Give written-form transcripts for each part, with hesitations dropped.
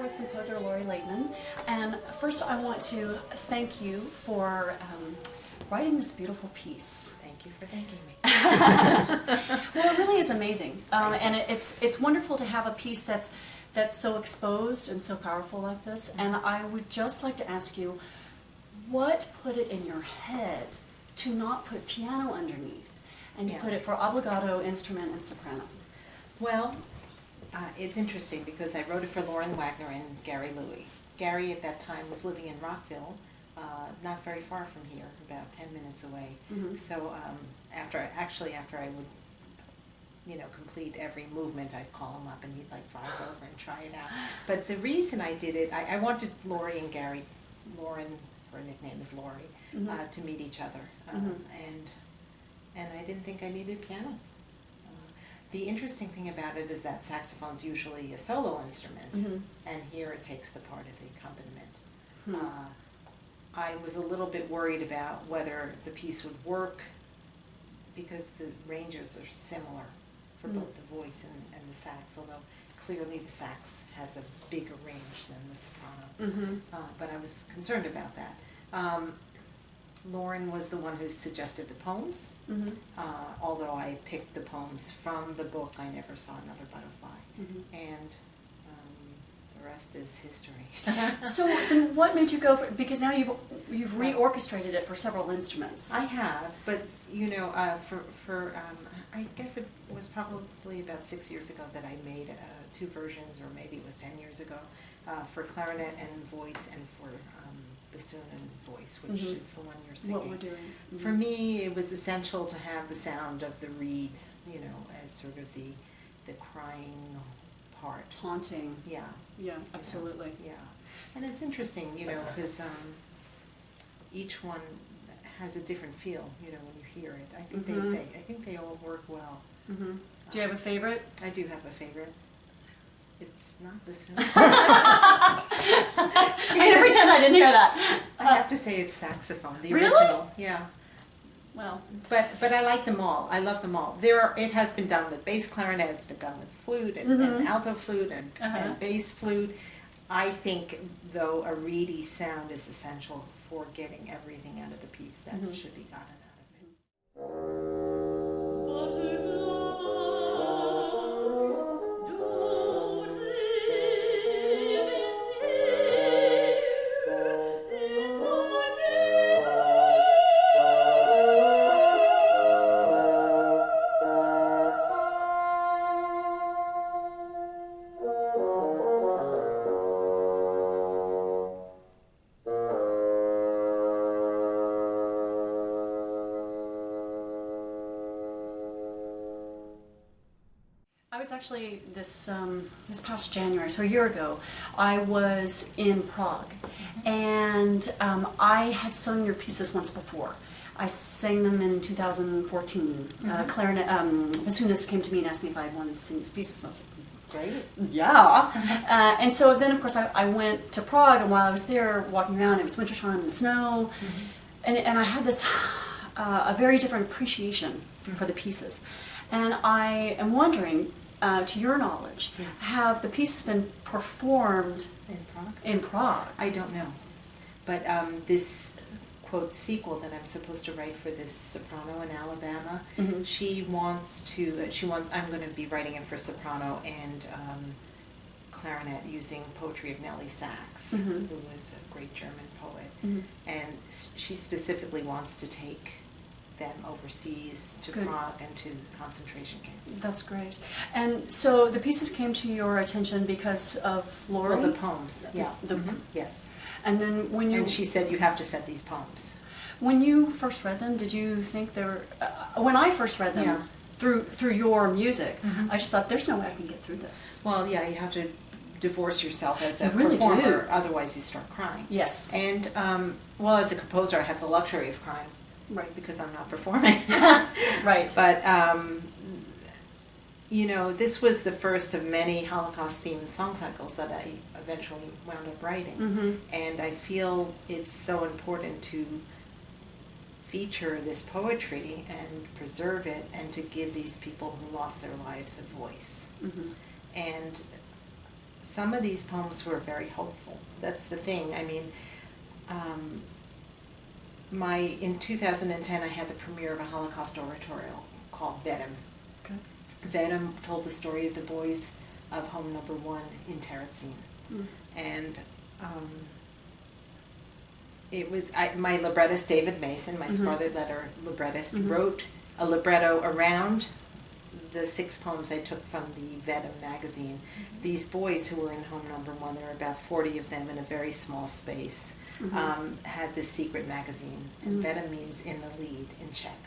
with composer Lori Laitman, and first I want to thank you for writing this beautiful piece. Thank you for thanking me. Well, it really is amazing, and it's wonderful to have a piece that's so exposed and so powerful like this. And I would just like to ask you, what put it in your head to not put piano underneath, and to put it for obligato, instrument, and soprano? Well, it's interesting because I wrote it for Lauren Wagner and Gary Louie. Gary at that time was living in Rockville, not very far from here, about 10 minutes away. Mm-hmm. So after I would, complete every movement, I'd call him up and he'd like drive over and try it out. But the reason I did it, I wanted Lori and Gary, Lauren, her nickname is Lori, Mm-hmm. to meet each other, Mm-hmm. and I didn't think I needed piano. The interesting thing about it is that saxophone's usually a solo instrument, Mm-hmm. and here it takes the part of the accompaniment. Hmm. I was a little bit worried about whether the piece would work because the ranges are similar for both the voice and the sax, although clearly the sax has a bigger range than the soprano. Mm-hmm. But I was concerned about that. Lauren was the one who suggested the poems. Mm-hmm. Although I picked the poems from the book, I never saw Another Butterfly. Mm-hmm. And the rest is history. So then what made you go for, because now you've reorchestrated it for several instruments. I have, but I guess it was probably about 6 years ago that I made 2 versions, or maybe it was 10 years ago, for clarinet and voice, and for bassoon and voice, which Mm-hmm. is the one you're singing. What we're doing. Mm-hmm. For me, it was essential to have the sound of the reed, as sort of the crying part. Haunting. Yeah. Yeah, absolutely. Yeah. And it's interesting, because each one has a different feel, when you hear it. I think Mm-hmm. I think they all work well. Mm-hmm. Do you have a favorite? I do have a favorite. It's not bassoon. I'm gonna pretend I didn't hear that. I have to say it's saxophone, the Really? original. Yeah. Well, But I like them all. I love them all. It has been done with bass clarinet. It's been done with flute and, Mhm. and alto flute and, Uh-huh. and bass flute. I think, though, a reedy sound is essential for getting everything out of the piece that Mhm. should be gotten out of it. I was actually this past January, so a year ago, I was in Prague, and I had sung your pieces once before. I sang them in 2014. Clarinet bassoonist came to me and asked me if I wanted to sing these pieces, and I was like, Great. yeah. And so then, of course, I went to Prague, and while I was there walking around, it was wintertime in the snow, and I had this a very different appreciation for the pieces. And I am wondering, to your knowledge, have the pieces been performed In Prague? in Prague? I don't know. But this, quote, sequel that I'm supposed to write for this soprano in Alabama, I'm going to be writing it for soprano and clarinet using poetry of Nellie Sachs, who was a great German poet. And she specifically wants to take them overseas to Good. Prague and to concentration camps. That's great. And so the pieces came to your attention because of Lori? Well, the poems, yeah. Yes. And then when you... And she said, you have to set these poems. When you first read them, did you think they were... when I first read them, Yeah. through your music, I just thought, there's no way I can get through this. Well, yeah, you have to divorce yourself as a You really performer, do. otherwise you start crying. Yes. And, well, as a composer, I have the luxury of crying. Right. Because I'm not performing. Right. But, this was the first of many Holocaust-themed song cycles that I eventually wound up writing. And I feel it's so important to feature this poetry and preserve it and to give these people who lost their lives a voice. And some of these poems were very hopeful. That's the thing. I mean, in 2010 I had the premiere of a Holocaust oratorio called Vetom. Okay. Vetom told the story of the boys of Home Number 1 in Terezin. Mm. And it was, my librettist David Mason, my Scarlet Letter librettist, wrote a libretto around the 6 poems I took from the Vetom magazine. These boys who were in Home Number 1, there were about 40 of them in a very small space, had this secret magazine. And Vetom means in the lead in Czech.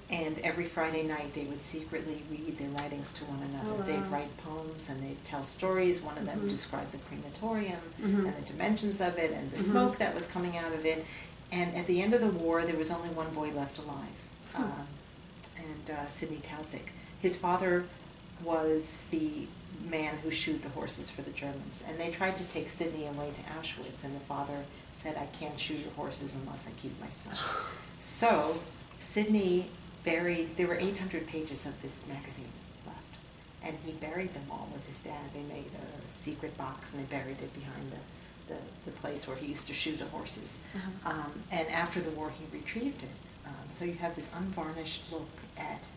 And every Friday night they would secretly read their writings to one another. Oh, wow. They'd write poems and they'd tell stories. One of them described the crematorium and the dimensions of it and the smoke that was coming out of it. And at the end of the war there was only one boy left alive, Sidney Tausig. His father was the man who shoed the horses for the Germans, and they tried to take Sidney away to Auschwitz, and the father said, "I can't shoe your horses unless I keep my son." So Sidney buried, there were 800 pages of this magazine left, and he buried them all with his dad. They made a secret box and they buried it behind the place where he used to shoe the horses. And after the war he retrieved it. So you have this unvarnished look at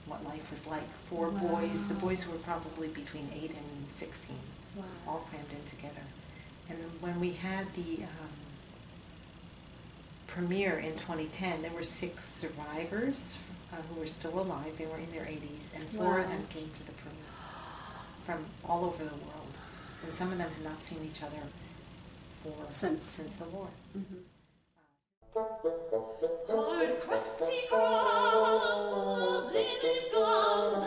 what life was like for boys. The boys were probably between 8 and 16, all crammed in together. And when we had the premiere in 2010, there were 6 survivors who were still alive. They were in their 80s, and 4 of them came to the premiere from all over the world. And some of them had not seen each other since the war. Hard crust he crawls in his gums,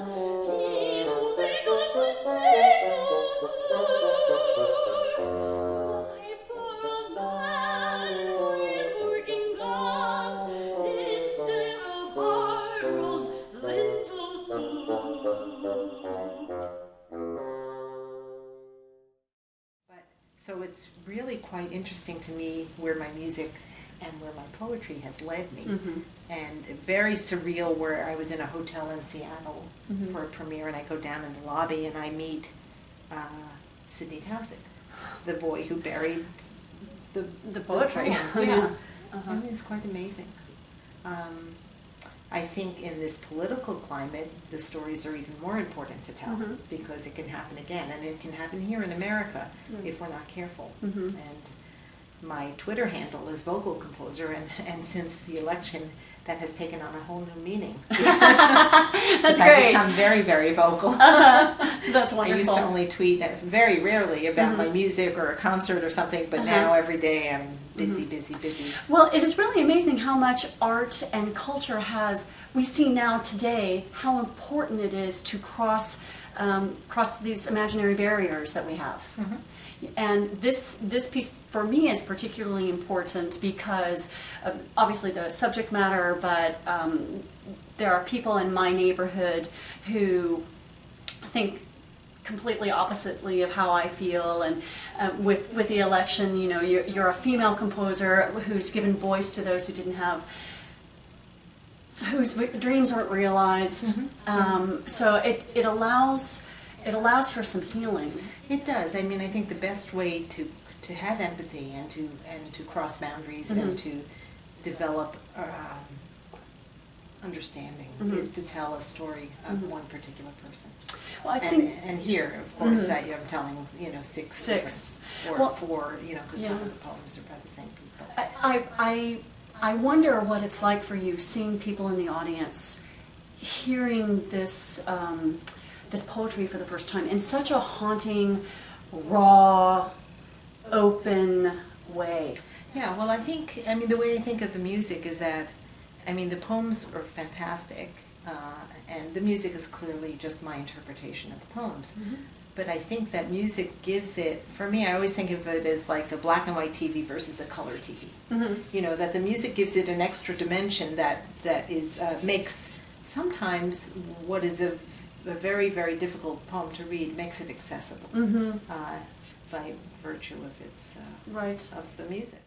he's who they got with sailors. Wipe a man with working guns instead of hard rolls, lentil soup. So it's really quite interesting to me where my music and where my poetry has led me. And very surreal where I was in a hotel in Seattle for a premiere, and I go down in the lobby and I meet Sidney Tausig, the boy who buried the poetry. poems. Yeah. I mean, it's quite amazing. I think in this political climate, the stories are even more important to tell because it can happen again, and it can happen here in America if we're not careful. And my Twitter handle is vocal composer, and since the election, that has taken on a whole new meaning. That's I've great. become very, very vocal. That's wonderful. I used to only tweet very rarely about my music or a concert or something, but now every day I'm busy, busy, busy. Well, it is really amazing how much art and culture we see now today, how important it is to cross these imaginary barriers that we have. And this piece for me is particularly important because obviously the subject matter, but there are people in my neighborhood who think completely oppositely of how I feel, and with the election, you know, you're a female composer who's given voice to those who didn't have, whose dreams weren't realized. So it allows for some healing. It does. I mean, I think the best way to have empathy and to cross boundaries and to develop understanding is to tell a story of one particular person. Well, I think, and here, of course, I'm telling 6 different, or 4, because some of the poems are by the same people. I wonder what it's like for you, seeing people in the audience, hearing this this poetry for the first time in such a haunting, raw, open way. Yeah, well, the way I think of the music is that, the poems are fantastic, and the music is clearly just my interpretation of the poems. But I think that music gives it, for me, I always think of it as like a black and white TV versus a color TV. That the music gives it an extra dimension that makes sometimes what is a very, very difficult poem to read, makes it accessible by virtue of its of the music.